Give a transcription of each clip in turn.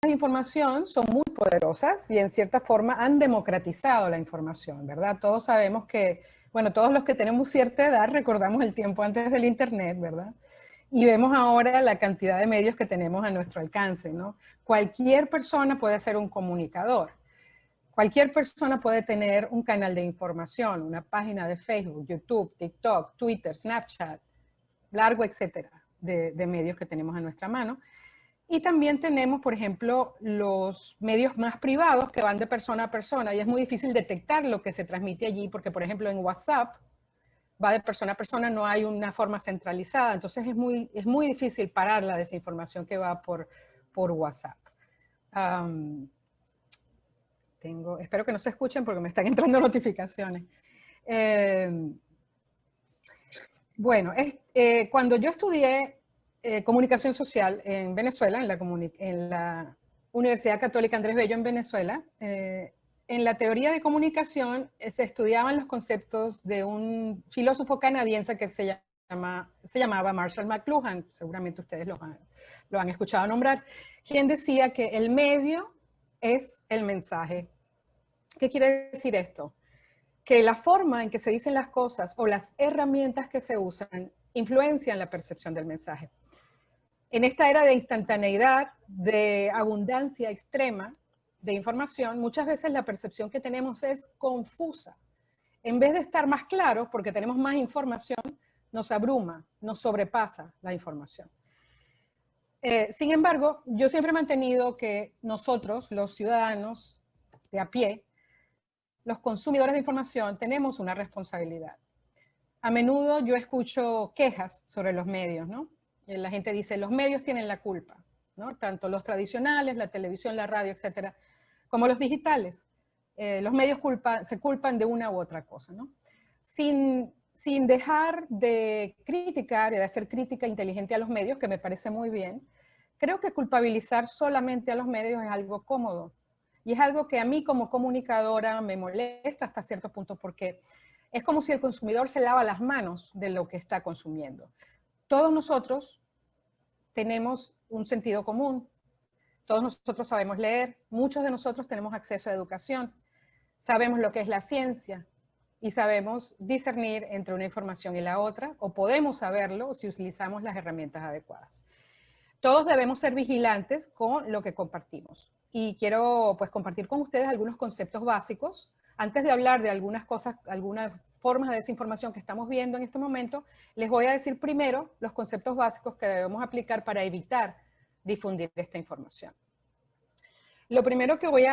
de información son muy poderosas y en cierta forma han democratizado la información, ¿verdad? Todos sabemos que, bueno, todos los que tenemos cierta edad recordamos el tiempo antes del Internet, ¿verdad? Y vemos ahora la cantidad de medios que tenemos a nuestro alcance, ¿no? Cualquier persona puede ser un comunicador. Cualquier persona puede tener un canal de información, una página de Facebook, YouTube, TikTok, Twitter, Snapchat, largo etcétera, de medios que tenemos a nuestra mano. Y también tenemos, por ejemplo, los medios más privados que van de persona a persona y es muy difícil detectar lo que se transmite allí porque, por ejemplo, en WhatsApp va de persona a persona, no hay una forma centralizada, entonces es muy difícil parar la desinformación que va por WhatsApp. Espero que no se escuchen porque me están entrando notificaciones. Bueno, cuando yo estudié comunicación social en Venezuela, en la Universidad Católica Andrés Bello en Venezuela, en la teoría de comunicación se estudiaban los conceptos de un filósofo canadiense que se llamaba Marshall McLuhan, seguramente ustedes lo han escuchado nombrar, quien decía que el medio es el mensaje. ¿Qué quiere decir esto? Que la forma en que se dicen las cosas o las herramientas que se usan influencian la percepción del mensaje. En esta era de instantaneidad, de abundancia extrema de información, muchas veces la percepción que tenemos es confusa. En vez de estar más claros, porque tenemos más información, nos abruma, nos sobrepasa la información. Sin embargo, yo siempre he mantenido que nosotros, los ciudadanos de a pie, los consumidores de información, tenemos una responsabilidad. A menudo yo escucho quejas sobre los medios, ¿no? La gente dice, los medios tienen la culpa, ¿no? Tanto los tradicionales, la televisión, la radio, etcétera, como los digitales. Los medios se culpan de una u otra cosa, ¿no? Sin dejar de criticar y de hacer crítica inteligente a los medios, que me parece muy bien, creo que culpabilizar solamente a los medios es algo cómodo. Y es algo que a mí como comunicadora me molesta hasta cierto punto porque es como si el consumidor se lava las manos de lo que está consumiendo. Todos nosotros tenemos un sentido común, todos nosotros sabemos leer, muchos de nosotros tenemos acceso a educación, sabemos lo que es la ciencia y sabemos discernir entre una información y la otra, o podemos saberlo si utilizamos las herramientas adecuadas. Todos debemos ser vigilantes con lo que compartimos. Y quiero pues compartir con ustedes algunos conceptos básicos. Antes de hablar de algunas cosas, algunas formas de desinformación que estamos viendo en este momento, les voy a decir primero los conceptos básicos que debemos aplicar para evitar difundir esta información. Lo primero que voy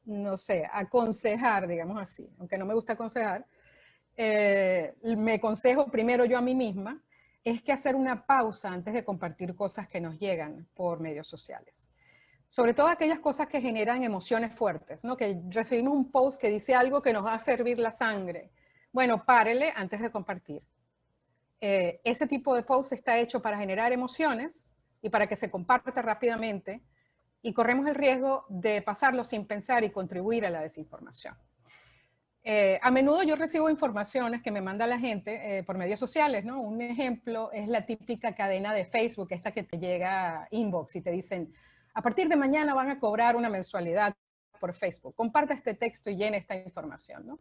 no sé, aconsejar, digamos así, aunque no me gusta aconsejar, me aconsejo primero yo a mí misma, es que hacer una pausa antes de compartir cosas que nos llegan por medios sociales. Sobre todo aquellas cosas que generan emociones fuertes, ¿no? Que recibimos un post que dice algo que nos va a servir la sangre. Bueno, párele antes de compartir. Ese tipo de post está hecho para generar emociones y para que se comparta rápidamente y corremos el riesgo de pasarlo sin pensar y contribuir a la desinformación. A menudo yo recibo informaciones que me manda la gente por medios sociales, ¿no? Un ejemplo es la típica cadena de Facebook, esta que te llega inbox y te dicen, a partir de mañana van a cobrar una mensualidad por Facebook. Comparte este texto y llena esta información, ¿no?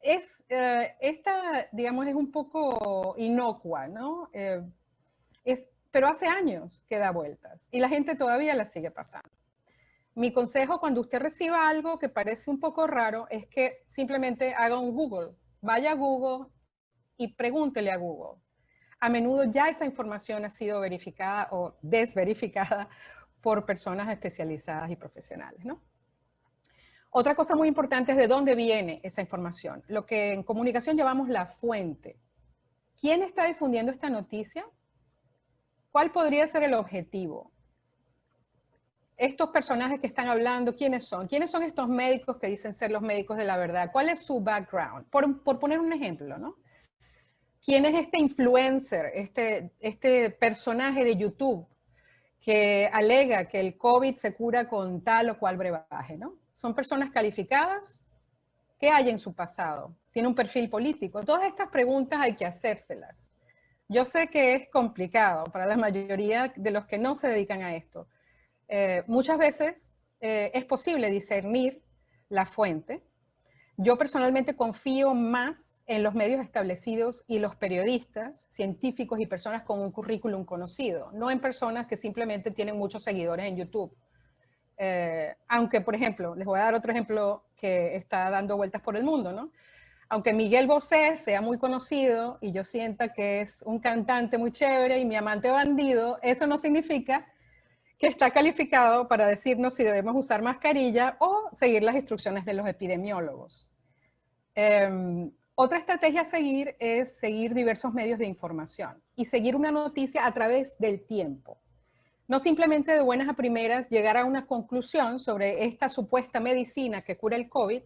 Esta, digamos, es un poco inocua, ¿no? Pero hace años que da vueltas y la gente todavía la sigue pasando. Mi consejo cuando usted reciba algo que parece un poco raro es que simplemente haga un Google. Vaya a Google y pregúntele a Google. A menudo ya esa información ha sido verificada o desverificada por personas especializadas y profesionales, ¿no? Otra cosa muy importante es de dónde viene esa información. Lo que en comunicación llamamos la fuente. ¿Quién está difundiendo esta noticia? ¿Cuál podría ser el objetivo? Estos personajes que están hablando, ¿quiénes son? ¿Quiénes son estos médicos que dicen ser los médicos de la verdad? ¿Cuál es su background? Por poner un ejemplo, ¿no? ¿Quién es este influencer, este personaje de YouTube que alega que el COVID se cura con tal o cual brebaje, ¿no? ¿Son personas calificadas? ¿Qué hay en su pasado? ¿Tiene un perfil político? Todas estas preguntas hay que hacérselas Yo sé que es complicado para la mayoría de los que no se dedican a esto. Muchas veces es posible discernir la fuente. Yo personalmente confío más en los medios establecidos y los periodistas, científicos y personas con un currículum conocido, no en personas que simplemente tienen muchos seguidores en YouTube. Aunque, por ejemplo, les voy a dar otro ejemplo que está dando vueltas por el mundo, ¿no? Aunque Miguel Bosé sea muy conocido y yo sienta que es un cantante muy chévere y mi amante bandido, eso no significa que está calificado para decirnos si debemos usar mascarilla o seguir las instrucciones de los epidemiólogos. Otra estrategia a seguir es seguir diversos medios de información y seguir una noticia a través del tiempo. No simplemente de buenas a primeras llegar a una conclusión sobre esta supuesta medicina que cura el COVID,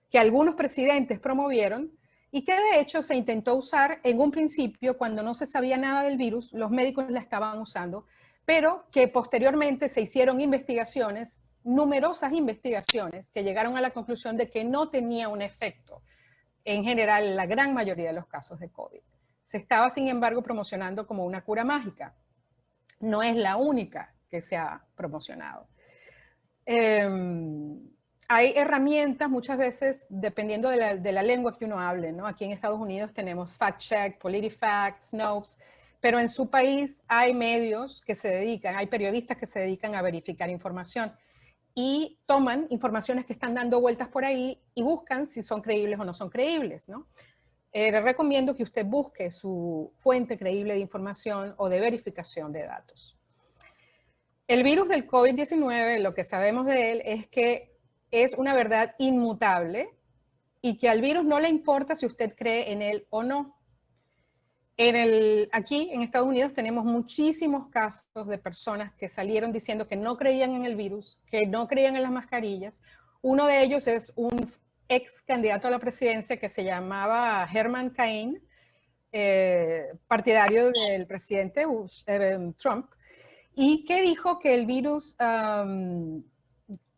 que algunos presidentes promovieron y que de hecho se intentó usar en un principio cuando no se sabía nada del virus, los médicos la estaban usando, pero que posteriormente se hicieron investigaciones, numerosas investigaciones, que llegaron a la conclusión de que no tenía un efecto, en general, en la gran mayoría de los casos de COVID. Se estaba, sin embargo, promocionando como una cura mágica. No es la única que se ha promocionado. Hay herramientas muchas veces, dependiendo de la lengua que uno hable, ¿no? Aquí en Estados Unidos tenemos FactCheck, PolitiFact, Snopes, pero en su país hay medios que se dedican, hay periodistas que se dedican a verificar información y toman informaciones que están dando vueltas por ahí y buscan si son creíbles o no son creíbles, ¿no? Le recomiendo que usted busque su fuente creíble de información o de verificación de datos. El virus del COVID-19, lo que sabemos de él es que es una verdad inmutable y que al virus no le importa si usted cree en él o no. Aquí en Estados Unidos tenemos muchísimos casos de personas que salieron diciendo que no creían en el virus, que no creían en las mascarillas. Uno de ellos es un ex candidato a la presidencia que se llamaba Herman Cain, partidario del presidente Trump, y que dijo que el virus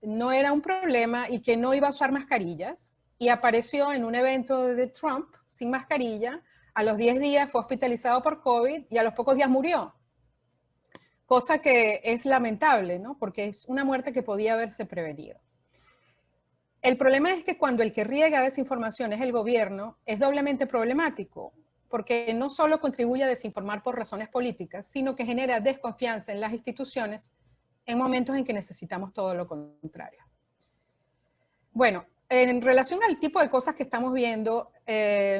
no era un problema y que no iba a usar mascarillas, y apareció en un evento de Trump sin mascarilla. A los 10 días fue hospitalizado por COVID y a los pocos días murió. Cosa que es lamentable, ¿no? Porque es una muerte que podía haberse prevenido. El problema es que cuando el que riega desinformación es el gobierno, es doblemente problemático, porque no solo contribuye a desinformar por razones políticas, sino que genera desconfianza en las instituciones en momentos en que necesitamos todo lo contrario. Bueno, en relación al tipo de cosas que estamos viendo,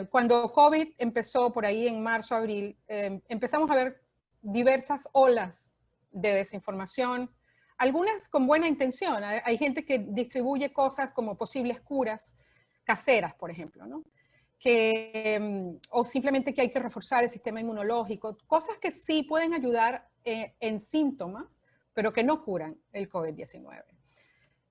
cuando COVID empezó por ahí en marzo, abril, empezamos a ver diversas olas de desinformación, algunas con buena intención. Hay gente que distribuye cosas como posibles curas caseras, por ejemplo, ¿no? O simplemente que hay que reforzar el sistema inmunológico, cosas que sí pueden ayudar en síntomas, pero que no curan el COVID-19.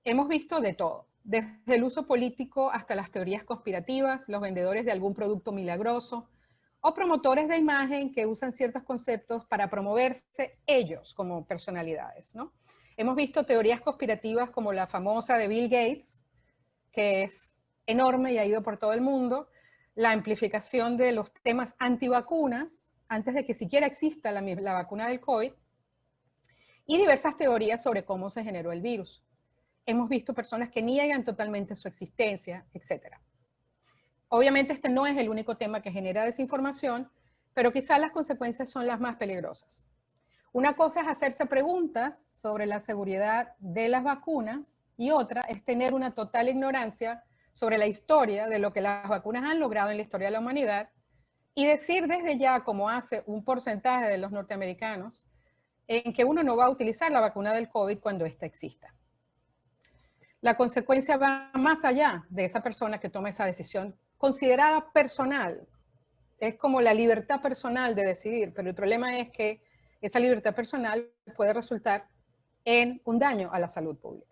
Hemos visto de todo, desde el uso político hasta las teorías conspirativas, los vendedores de algún producto milagroso o promotores de imagen que usan ciertos conceptos para promoverse ellos como personalidades, ¿no? Hemos visto teorías conspirativas como la famosa de Bill Gates, que es enorme y ha ido por todo el mundo, la amplificación de los temas antivacunas, antes de que siquiera exista la vacuna del COVID, y diversas teorías sobre cómo se generó el virus. Hemos visto personas que niegan totalmente su existencia, etc. Obviamente este no es el único tema que genera desinformación, pero quizás las consecuencias son las más peligrosas. Una cosa es hacerse preguntas sobre la seguridad de las vacunas y otra es tener una total ignorancia sobre la historia de lo que las vacunas han logrado en la historia de la humanidad y decir desde ya, como hace un porcentaje de los norteamericanos, en que uno no va a utilizar la vacuna del COVID cuando ésta exista. La consecuencia va más allá de esa persona que toma esa decisión considerada personal. Es como la libertad personal de decidir, pero el problema es que esa libertad personal puede resultar en un daño a la salud pública.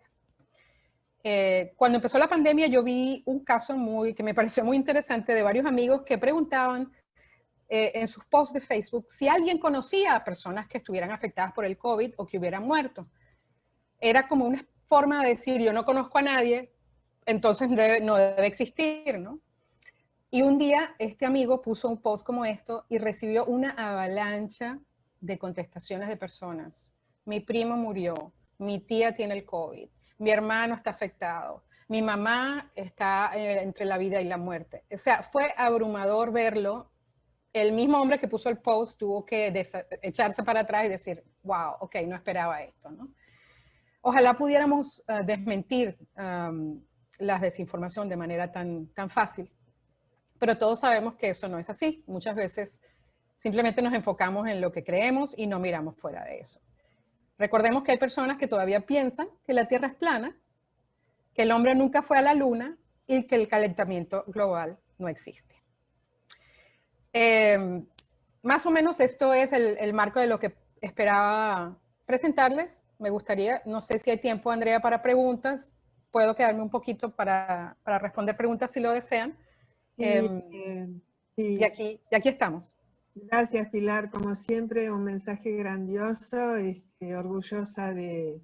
Cuando empezó la pandemia yo vi un caso que me pareció muy interesante de varios amigos que preguntaban en sus posts de Facebook si alguien conocía a personas que estuvieran afectadas por el COVID o que hubieran muerto. Era como una forma de decir, yo no conozco a nadie, entonces no debe existir, ¿no? Y un día este amigo puso un post como esto y recibió una avalancha de contestaciones de personas. Mi primo murió, mi tía tiene el COVID, mi hermano está afectado, mi mamá está entre la vida y la muerte. O sea, fue abrumador verlo. El mismo hombre que puso el post tuvo que echarse para atrás y decir, wow, ok, no esperaba esto, ¿no? Ojalá pudiéramos desmentir la desinformación de manera tan fácil, pero todos sabemos que eso no es así. Muchas veces simplemente nos enfocamos en lo que creemos y no miramos fuera de eso. Recordemos que hay personas que todavía piensan que la Tierra es plana, que el hombre nunca fue a la Luna y que el calentamiento global no existe. Más o menos esto es el marco de lo que esperaba presentarles. Me gustaría, no sé si hay tiempo, Andrea, para preguntas. Puedo quedarme un poquito para responder preguntas si lo desean. Sí, y aquí estamos. Gracias, Pilar. Como siempre, un mensaje grandioso, orgullosa de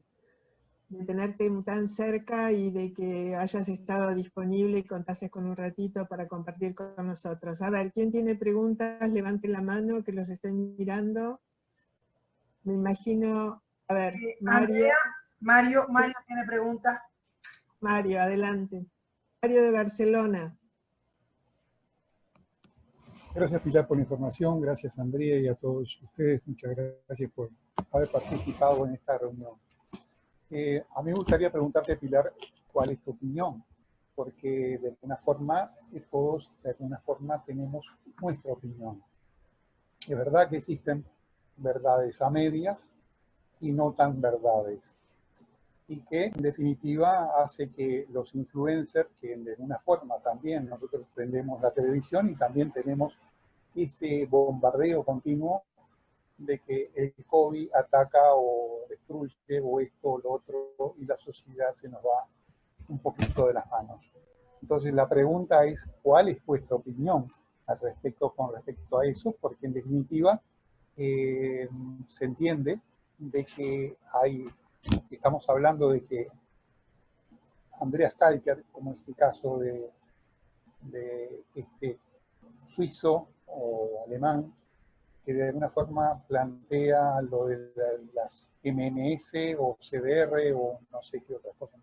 tenerte tan cerca y de que hayas estado disponible y contases con un ratito para compartir con nosotros. A ver, ¿quién tiene preguntas? Levante la mano, que los estoy mirando. Me imagino, a ver, Mario. Mario Sí. Tiene preguntas. Mario, adelante. Mario de Barcelona. Gracias, Pilar, por la información. Gracias, Andrea, y a todos ustedes. Muchas gracias por haber participado en esta reunión. A mí me gustaría preguntarte, Pilar, ¿cuál es tu opinión? Porque de alguna forma, todos de alguna forma tenemos nuestra opinión. Es verdad que existen verdades a medias y no tan verdades. Y que, en definitiva, hace que los influencers, que de alguna forma también nosotros prendemos la televisión y también tenemos ese bombardeo continuo de que el COVID ataca o destruye o esto o lo otro y la sociedad se nos va un poquito de las manos. Entonces la pregunta es, ¿cuál es vuestra opinión con respecto a eso? Porque en definitiva se entiende de que estamos hablando de que Andreas Kalker, como es el caso de este suizo o alemán, que de alguna forma plantea lo de las MMS o CDR o no sé qué otras cosas.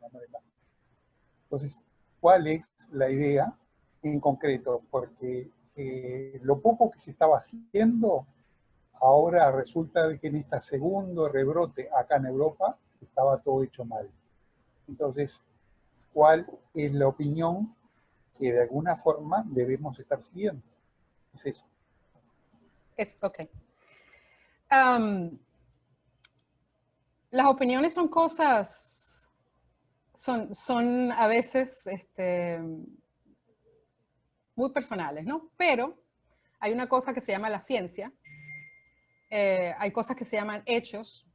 Entonces, ¿cuál es la idea en concreto? Porque lo poco que se estaba haciendo, ahora resulta que en este segundo rebrote acá en Europa estaba todo hecho mal. Entonces, ¿cuál es la opinión que de alguna forma debemos estar siguiendo? Es eso. Ok. Las opiniones son cosas, son a veces muy personales, ¿no? Pero hay una cosa que se llama la ciencia, hay cosas que se llaman hechos.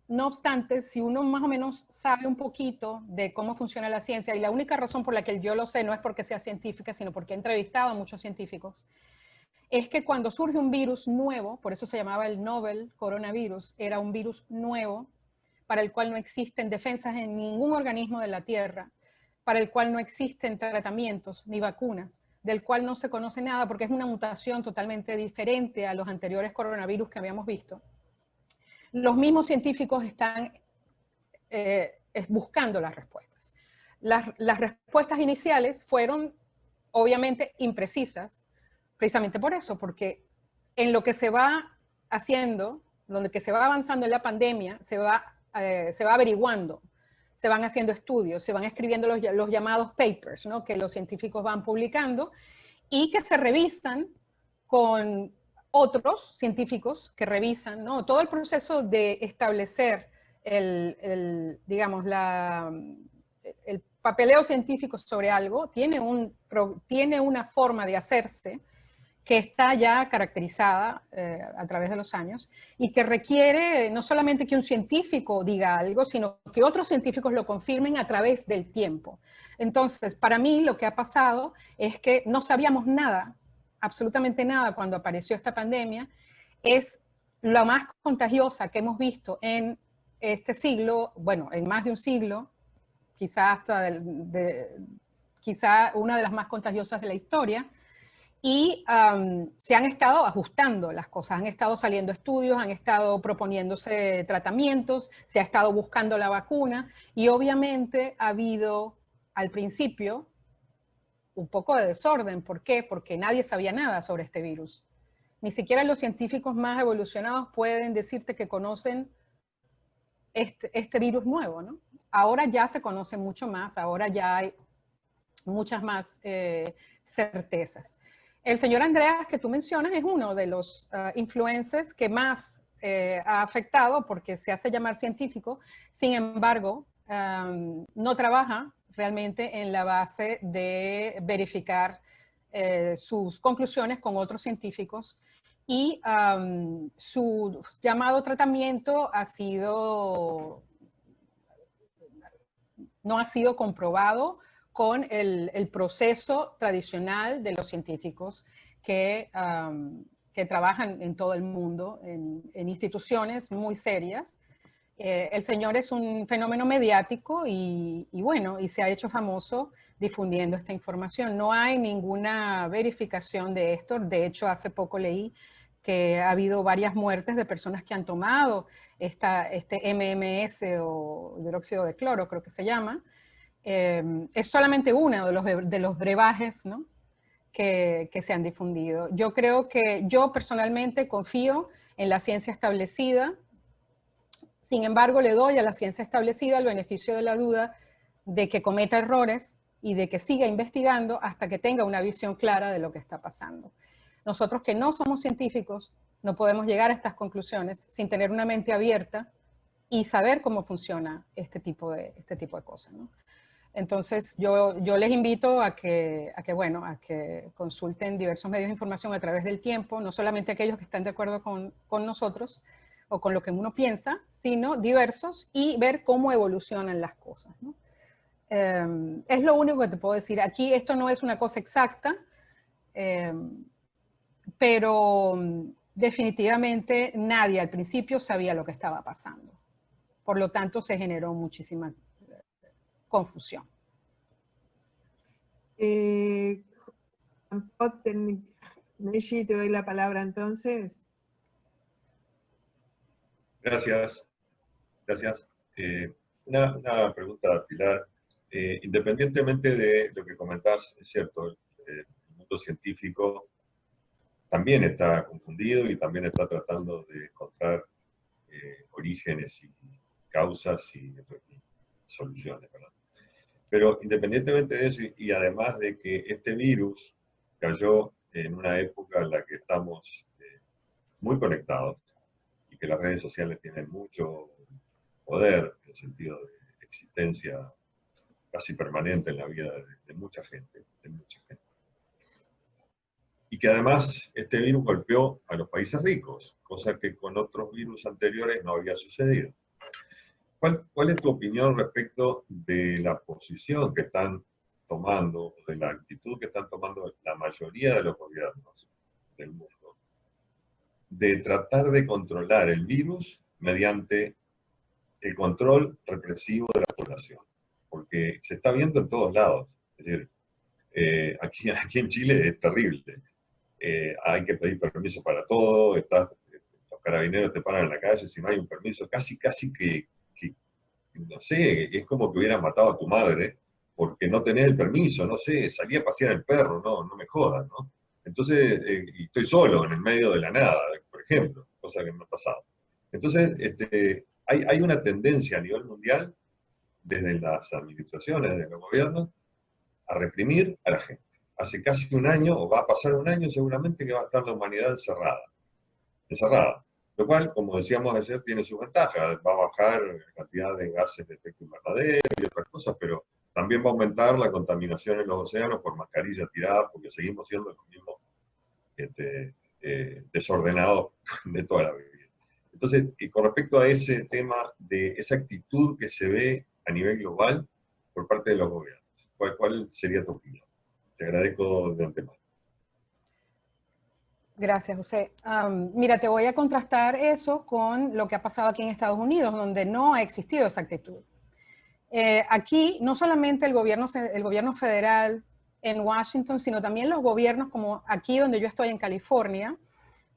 No obstante, si uno más o menos sabe un poquito de cómo funciona la ciencia, y la única razón por la que yo lo sé no es porque sea científica, sino porque he entrevistado a muchos científicos, es que cuando surge un virus nuevo, por eso se llamaba el novel coronavirus, era un virus nuevo para el cual no existen defensas en ningún organismo de la Tierra, para el cual no existen tratamientos ni vacunas, del cual no se conoce nada porque es una mutación totalmente diferente a los anteriores coronavirus que habíamos visto. Los mismos científicos están buscando las respuestas. Las respuestas iniciales fueron obviamente imprecisas, precisamente por eso, porque en lo que se va haciendo, donde que se va avanzando en la pandemia, se va averiguando, se van haciendo estudios, se van escribiendo los llamados papers, ¿no? Que los científicos van publicando y que se revisan con otros científicos que revisan, ¿no? Todo el proceso de establecer el papeleo científico sobre algo tiene una forma de hacerse que está ya caracterizada a través de los años y que requiere no solamente que un científico diga algo, sino que otros científicos lo confirmen a través del tiempo. Entonces, para mí lo que ha pasado es que no sabíamos nada, absolutamente nada cuando apareció esta pandemia. Es la más contagiosa que hemos visto en este siglo, bueno, en más de un siglo, quizás hasta quizá una de las más contagiosas de la historia, y se han estado ajustando las cosas, han estado saliendo estudios, han estado proponiéndose tratamientos, se ha estado buscando la vacuna, y obviamente ha habido al principio un poco de desorden. ¿Por qué? Porque nadie sabía nada sobre este virus. Ni siquiera los científicos más evolucionados pueden decirte que conocen este virus nuevo, ¿no? Ahora ya se conoce mucho más, ahora ya hay muchas más certezas. El señor Andreas, que tú mencionas, es uno de los influencers que más ha afectado porque se hace llamar científico. Sin embargo, no trabaja realmente en la base de verificar sus conclusiones con otros científicos, y su llamado tratamiento no ha sido comprobado con el proceso tradicional de los científicos que trabajan en todo el mundo, en instituciones muy serias. El señor es un fenómeno mediático y bueno, y se ha hecho famoso difundiendo esta información. No hay ninguna verificación de esto. De hecho, hace poco leí que ha habido varias muertes de personas que han tomado este MMS o hidróxido de cloro, creo que se llama. Es solamente uno de los brebajes, ¿no?, que se han difundido. Yo creo que yo personalmente confío en la ciencia establecida. Sin embargo, le doy a la ciencia establecida el beneficio de la duda de que cometa errores y de que siga investigando hasta que tenga una visión clara de lo que está pasando. Nosotros que no somos científicos no podemos llegar a estas conclusiones sin tener una mente abierta y saber cómo funciona este tipo de cosas, ¿no? Entonces, yo les invito a que consulten diversos medios de información a través del tiempo, no solamente aquellos que están de acuerdo con nosotros o con lo que uno piensa, sino diversos, y ver cómo evolucionan las cosas, ¿no? Es lo único que te puedo decir. Aquí esto no es una cosa exacta, pero definitivamente nadie al principio sabía lo que estaba pasando. Por lo tanto, se generó muchísima confusión. Meji, te doy la palabra entonces. Gracias. Una pregunta, Pilar. Independientemente de lo que comentás, es cierto, el mundo científico también está confundido y también está tratando de encontrar orígenes y causas y soluciones, ¿verdad? Pero independientemente de eso, y además de que este virus cayó en una época en la que estamos muy conectados y que las redes sociales tienen mucho poder en el sentido de existencia casi permanente en la vida de mucha gente, y que además este virus golpeó a los países ricos, cosa que con otros virus anteriores no había sucedido. ¿Cuál es tu opinión respecto de la posición que están tomando, de la actitud que están tomando la mayoría de los gobiernos del mundo, de tratar de controlar el virus mediante el control represivo de la población? Porque se está viendo en todos lados. Es decir, aquí en Chile es terrible. Hay que pedir permiso para todo, los carabineros te paran en la calle si no hay un permiso, casi que no sé, es como que hubieran matado a tu madre porque no tenés el permiso, no sé, salí a pasear el perro, no me jodas, ¿no? Entonces, y estoy solo en el medio de la nada, por ejemplo, cosa que me ha pasado. Entonces, hay una tendencia a nivel mundial, desde las administraciones, desde los gobiernos, a reprimir a la gente. Hace casi un año, o va a pasar un año seguramente, que va a estar la humanidad encerrada. Lo cual, como decíamos ayer, tiene sus ventajas. Va a bajar la cantidad de gases de efecto invernadero y otras cosas, pero también va a aumentar la contaminación en los océanos por mascarillas tiradas, porque seguimos siendo los mismos desordenados de toda la vida. Entonces, con respecto a ese tema, de esa actitud que se ve a nivel global por parte de los gobiernos, ¿cuál sería tu opinión? Te agradezco de antemano. Gracias, José. Mira, te voy a contrastar eso con lo que ha pasado aquí en Estados Unidos, donde no ha existido esa actitud. Aquí no solamente el gobierno federal en Washington, sino también los gobiernos como aquí donde yo estoy en California,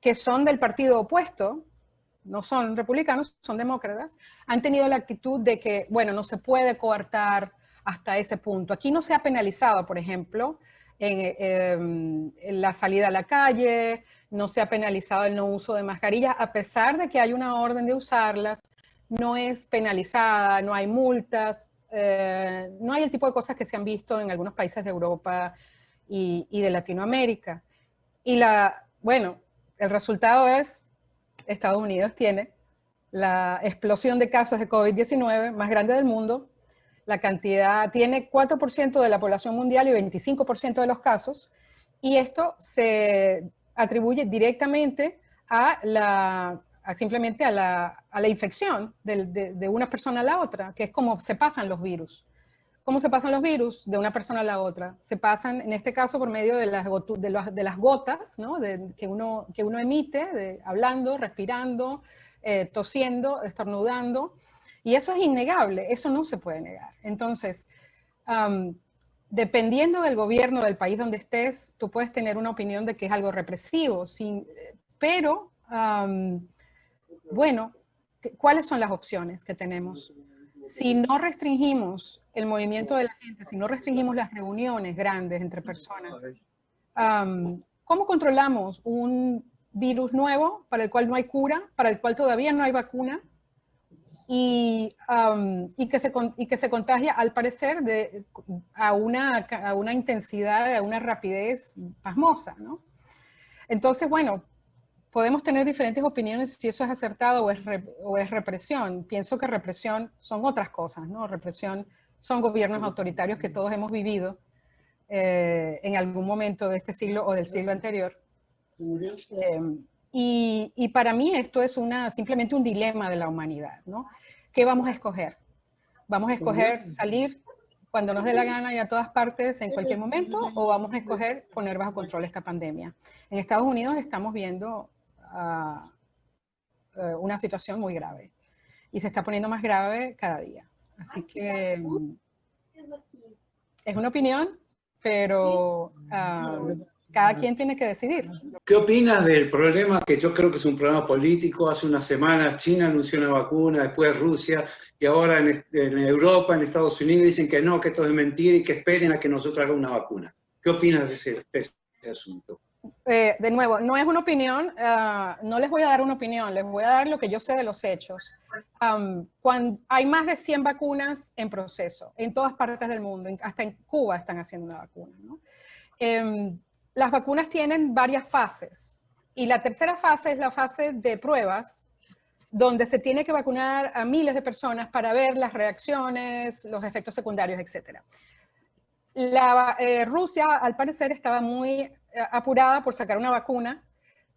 que son del partido opuesto, no son republicanos, son demócratas, han tenido la actitud de que, bueno, no se puede coartar hasta ese punto. Aquí no se ha penalizado, por ejemplo, en la salida a la calle, no se ha penalizado el no uso de mascarillas, a pesar de que hay una orden de usarlas, no es penalizada, no hay multas, no hay el tipo de cosas que se han visto en algunos países de Europa y de Latinoamérica. Y bueno, el resultado es, Estados Unidos tiene la explosión de casos de COVID-19 más grande del mundo. La cantidad tiene 4% de la población mundial y 25% de los casos. Y esto se atribuye directamente simplemente a la infección de una persona a la otra, que es como se pasan los virus. ¿Cómo se pasan los virus de una persona a la otra? Se pasan, en este caso, por medio de las gotas, ¿no? que uno emite, hablando, respirando, tosiendo, estornudando. Y eso es innegable, eso no se puede negar. Entonces, dependiendo del gobierno del país donde estés, tú puedes tener una opinión de que es algo represivo, pero, bueno, ¿cuáles son las opciones que tenemos? Si no restringimos el movimiento de la gente, si no restringimos las reuniones grandes entre personas, ¿cómo controlamos un virus nuevo para el cual no hay cura, para el cual todavía no hay vacuna y que se contagia al parecer a una intensidad, a una rapidez pasmosa, ¿no? Entonces, bueno, podemos tener diferentes opiniones si eso es acertado o es represión. Pienso que represión son otras cosas, ¿no? Represión son gobiernos autoritarios que todos hemos vivido en algún momento de este siglo o del siglo anterior. Y para mí esto es simplemente un dilema de la humanidad, ¿no? ¿Qué vamos a escoger? ¿Vamos a escoger salir cuando nos dé la gana y a todas partes en cualquier momento, o vamos a escoger poner bajo control esta pandemia? En Estados Unidos estamos viendo una situación muy grave y se está poniendo más grave cada día. Así que es una opinión, pero cada quien tiene que decidir. ¿Qué opinas del problema que yo creo que es un problema político? Hace unas semanas China anunció una vacuna, después Rusia, y ahora en Europa, en Estados Unidos, dicen que no, que esto es mentira y que esperen a que nosotros hagamos una vacuna. ¿Qué opinas de ese asunto? De nuevo, no es una opinión, no les voy a dar una opinión, les voy a dar lo que yo sé de los hechos. Cuando hay más de 100 vacunas en proceso, en todas partes del mundo, hasta en Cuba están haciendo una vacuna, ¿no? Las vacunas tienen varias fases, y la tercera fase es la fase de pruebas, donde se tiene que vacunar a miles de personas para ver las reacciones, los efectos secundarios, etc. Rusia, al parecer, estaba muy apurada por sacar una vacuna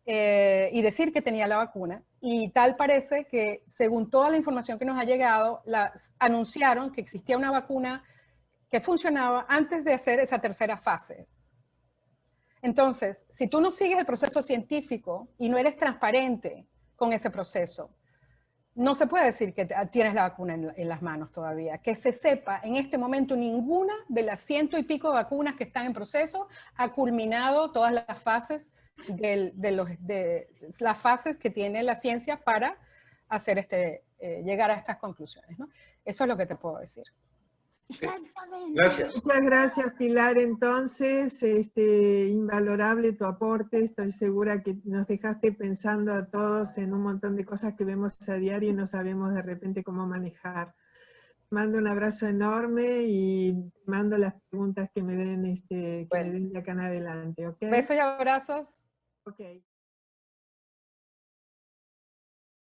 y decir que tenía la vacuna, y tal parece que, según toda la información que nos ha llegado, anunciaron que existía una vacuna que funcionaba antes de hacer esa tercera fase. Entonces, si tú no sigues el proceso científico y no eres transparente con ese proceso, no se puede decir que tienes la vacuna en las manos todavía. Que se sepa, en este momento ninguna de las 100 y pico vacunas que están en proceso ha culminado todas las fases las fases que tiene la ciencia para hacer llegar a estas conclusiones, ¿no? Eso es lo que te puedo decir. Gracias. Muchas gracias, Pilar. Entonces, invalorable tu aporte. Estoy segura que nos dejaste pensando a todos en un montón de cosas que vemos a diario y no sabemos de repente cómo manejar. Mando un abrazo enorme y mando las preguntas que me den, me den de acá en adelante, ¿ok? Besos y abrazos. Ok.